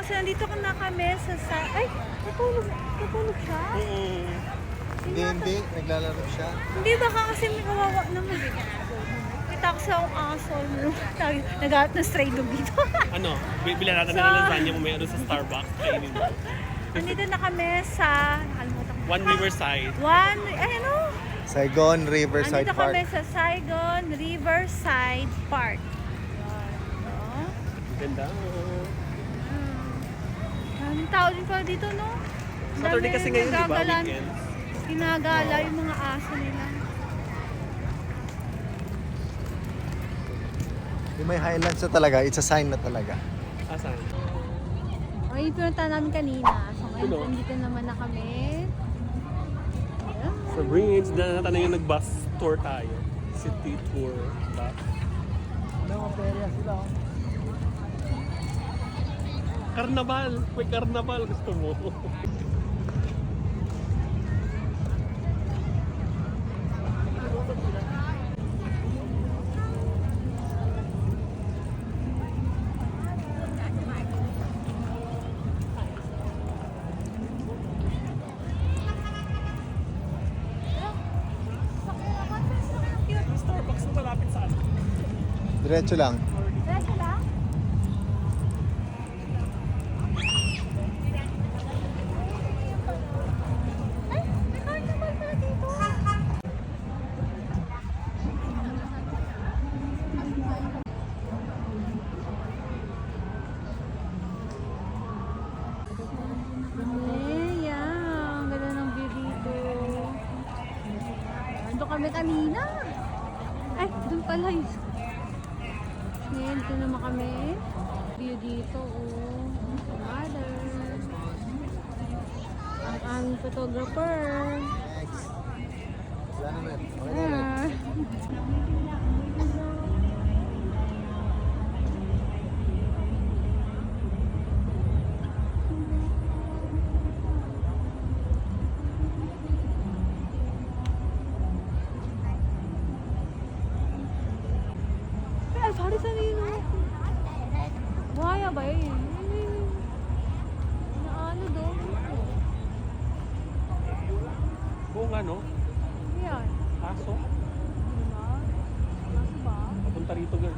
So, nandito na kami sa ay, natulog siya? Hindi. Naglalaro siya. Hindi, baka kasi may kawawa naman. Kita ko sa akong aso. Nag-out na stray dog dito. Ano? Bilan natin So, ng lasagna mo ano sa Starbucks. Kainin mo. Nandito na kami sa, nakalimutan ko. One Riverside. Ano? Saigon Riverside Nandito Park. kami sa Saigon Riverside Park. Ayan. Ganda. Maraming tao din pala dito, no? Saturday kasi ngayon, di ba? Nagagalan. Weekend. Ginagala yung mga aso nila. Yung may highlands na talaga, it's a sign na talaga. Asan? Ay, pinunta namin kanina. So, ngayon, Ano? nandito naman na kami. Ayan. Sa bridge, na natin yung nag-bus tour tayo. City tour. Bus. Karnaval! May karnaval gusto mo. Starbucks na malapit sa atin. Diretso lang. Diretso lang? Ay, may carnival pala dito. Ang ganda ng view dito. Ando kami kanina. Ay, doon pala yun. Ngayon, dito naman kami. View dito, oh. Water. Ang aming photographer. Next. Wala naman. Ah. Ay, Alvarez na rin. Buhaya ba yun? Ano doon? Kung ano, Yan. aso, Diba? Nasa ba? papunta rito girl.